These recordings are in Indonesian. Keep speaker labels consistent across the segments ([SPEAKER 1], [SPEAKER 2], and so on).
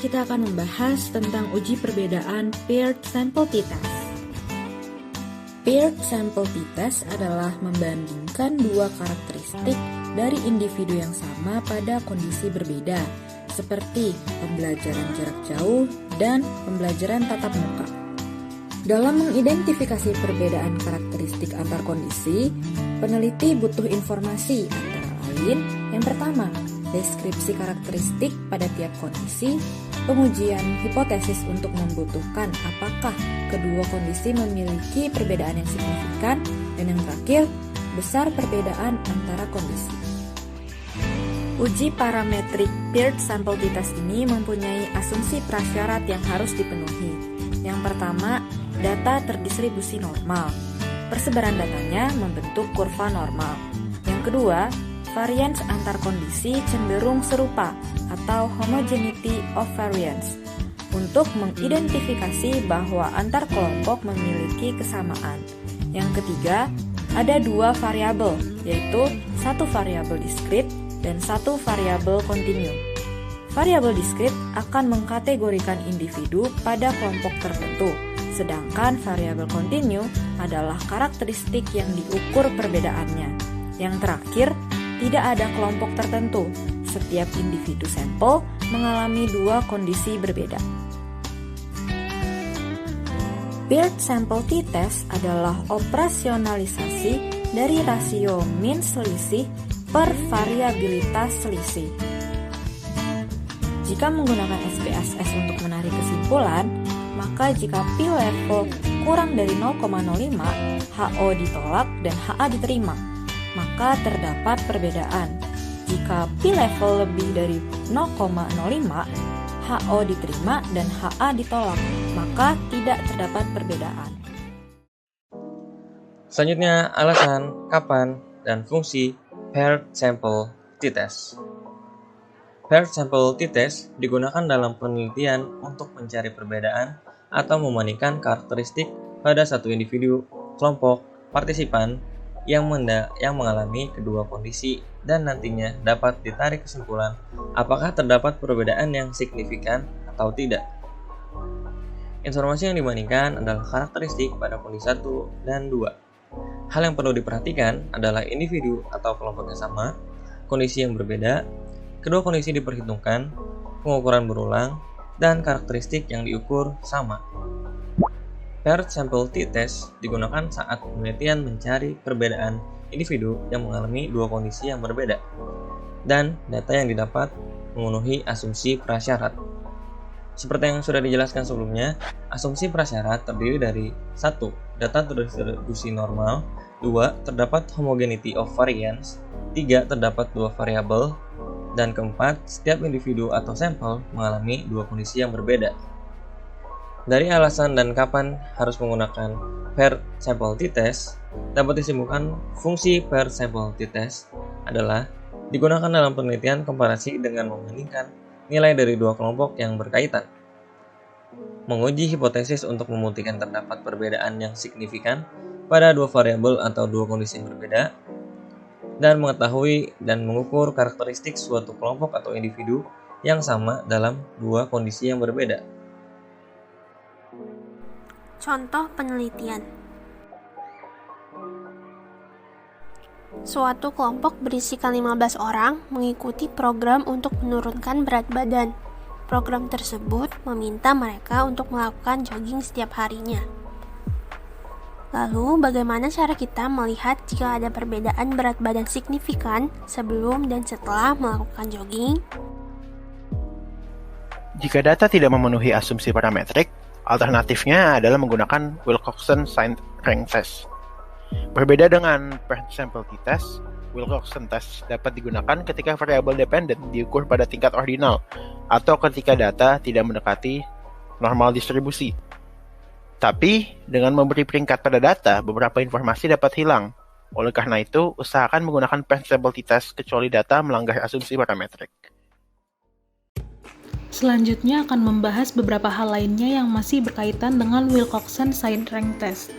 [SPEAKER 1] kita akan membahas tentang uji perbedaan paired sample t-test. Paired sample t-test adalah membandingkan dua karakteristik dari individu yang sama pada kondisi berbeda, seperti pembelajaran jarak jauh dan pembelajaran tatap muka. Dalam mengidentifikasi perbedaan karakteristik antar kondisi, peneliti butuh informasi antara lain yang pertama, deskripsi karakteristik pada tiap kondisi, pengujian hipotesis untuk membutuhkan apakah kedua kondisi memiliki perbedaan yang signifikan, dan yang terakhir, besar perbedaan antara kondisi. Uji parametrik paired sample t-test ini mempunyai asumsi prasyarat yang harus dipenuhi. Yang pertama, data terdistribusi normal. Persebaran datanya membentuk kurva normal. Yang kedua, variance antar kondisi cenderung serupa atau homogeneity of variance untuk mengidentifikasi bahwa antar kelompok memiliki kesamaan. Yang ketiga, ada dua variabel, yaitu satu variabel diskrit dan satu variabel kontinu. Variabel diskrit akan mengkategorikan individu pada kelompok tertentu, sedangkan variabel kontinu adalah karakteristik yang diukur perbedaannya. Yang terakhir, tidak ada kelompok tertentu. Setiap individu sampel mengalami dua kondisi berbeda. Paired sample t-test adalah operasionalisasi dari rasio mean selisih per variabilitas selisih. Jika menggunakan SPSS untuk menarik kesimpulan, maka jika p-level kurang dari 0,05, HO ditolak dan HA diterima, maka terdapat perbedaan. Jika p-level lebih dari 0,05, HO diterima dan HA ditolak, maka tidak terdapat perbedaan.
[SPEAKER 2] Selanjutnya, alasan, kapan, dan fungsi paired sample t-test. Paired sample t-test digunakan dalam penelitian untuk mencari perbedaan atau membandingkan karakteristik pada satu individu, kelompok, partisipan yang mengalami kedua kondisi dan nantinya dapat ditarik kesimpulan apakah terdapat perbedaan yang signifikan atau tidak. Informasi yang dibandingkan adalah karakteristik pada kondisi 1 dan 2. Hal yang perlu diperhatikan adalah individu atau kelompok yang sama, kondisi yang berbeda, kedua kondisi diperhitungkan, pengukuran berulang, dan karakteristik yang diukur sama. Paired sample t-test digunakan saat penelitian mencari perbedaan individu yang mengalami dua kondisi yang berbeda, dan data yang didapat memenuhi asumsi prasyarat. Seperti yang sudah dijelaskan sebelumnya, asumsi prasyarat terdiri dari 1. Data terdistribusi normal, 2. Terdapat homogeneity of variance, 3. Terdapat dua variabel, dan keempat, setiap individu atau sampel mengalami dua kondisi yang berbeda. Dari alasan dan kapan harus menggunakan paired sample t-test, dapat disimpulkan fungsi paired sample t-test adalah digunakan dalam penelitian komparasi dengan membandingkan nilai dari dua kelompok yang berkaitan, menguji hipotesis untuk membuktikan terdapat perbedaan yang signifikan pada dua variabel atau dua kondisi yang berbeda, dan mengetahui dan mengukur karakteristik suatu kelompok atau individu yang sama dalam dua kondisi yang berbeda.
[SPEAKER 3] Contoh penelitian. Suatu kelompok berisikan 15 orang mengikuti program untuk menurunkan berat badan. Program tersebut meminta mereka untuk melakukan jogging setiap harinya. Lalu, bagaimana cara kita melihat jika ada perbedaan berat badan signifikan sebelum dan setelah melakukan jogging?
[SPEAKER 4] Jika data tidak memenuhi asumsi parametrik, alternatifnya adalah menggunakan Wilcoxon Signed Rank Test. Berbeda dengan paired sample t-test, Wilcoxon test dapat digunakan ketika variabel dependen diukur pada tingkat ordinal atau ketika data tidak mendekati normal distribusi. Tapi, dengan memberi peringkat pada data, beberapa informasi dapat hilang. Oleh karena itu, usahakan menggunakan paired sample t-test kecuali data melanggar asumsi parametrik.
[SPEAKER 5] Selanjutnya akan membahas beberapa hal lainnya yang masih berkaitan dengan Wilcoxon Signed Rank Test.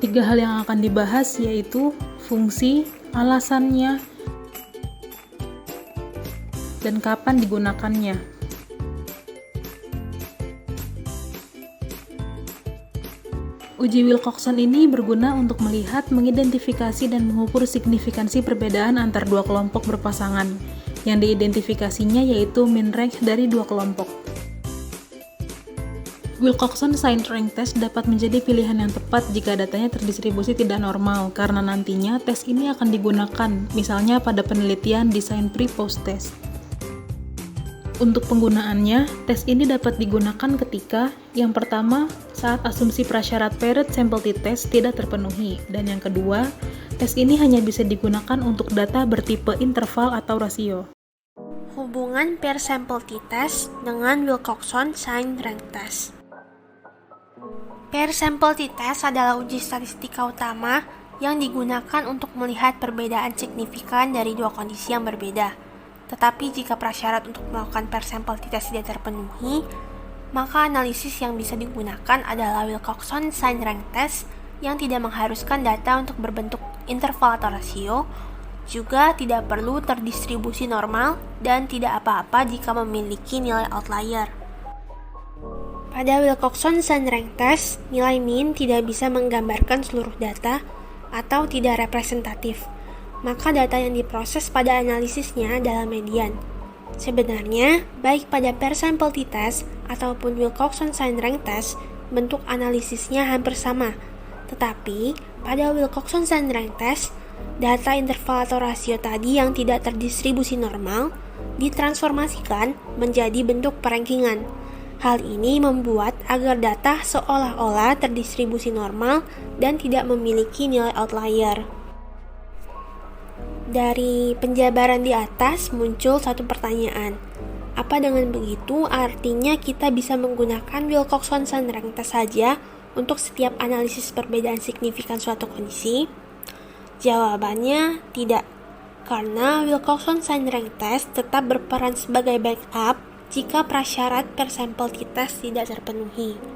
[SPEAKER 5] 3 hal yang akan dibahas yaitu fungsi, alasannya, dan kapan digunakannya. Uji Wilcoxon ini berguna untuk melihat, mengidentifikasi, dan mengukur signifikansi perbedaan antar dua kelompok berpasangan. Yang diidentifikasinya yaitu mean rank dari dua kelompok. Wilcoxon Signed Rank Test dapat menjadi pilihan yang tepat jika datanya terdistribusi tidak normal, karena nantinya tes ini akan digunakan, misalnya pada penelitian desain pre-post test. Untuk penggunaannya, tes ini dapat digunakan ketika yang pertama, saat asumsi prasyarat paired sample t-test tidak terpenuhi, dan yang kedua, tes ini hanya bisa digunakan untuk data bertipe interval atau rasio.
[SPEAKER 3] Hubungan pair sample t-test dengan Wilcoxon Signed Rank Test. Pair sample t-test adalah uji statistika utama yang digunakan untuk melihat perbedaan signifikan dari dua kondisi yang berbeda. Tetapi jika prasyarat untuk melakukan pair sample t-test tidak terpenuhi, maka analisis yang bisa digunakan adalah Wilcoxon Signed Rank Test yang tidak mengharuskan data untuk berbentuk interval atau rasio, juga tidak perlu terdistribusi normal, dan tidak apa-apa jika memiliki nilai outlier. Pada Wilcoxon Signed Rank Test, nilai mean tidak bisa menggambarkan seluruh data atau tidak representatif. Maka data yang diproses pada analisisnya adalah median. Sebenarnya, baik pada pair sample t-test ataupun Wilcoxon Signed Rank Test, bentuk analisisnya hampir sama. Tetapi, pada Wilcoxon Signed Rank Test, data interval atau rasio tadi yang tidak terdistribusi normal ditransformasikan menjadi bentuk perankingan. Hal ini membuat agar data seolah-olah terdistribusi normal dan tidak memiliki nilai outlier. Dari penjabaran di atas muncul satu pertanyaan. Apa dengan begitu artinya kita bisa menggunakan Wilcoxon Signed Rank Test saja untuk setiap analisis perbedaan signifikan suatu kondisi? Jawabannya tidak, karena Wilcoxon Signed Rank Test tetap berperan sebagai backup jika prasyarat per sampel t-test tidak terpenuhi.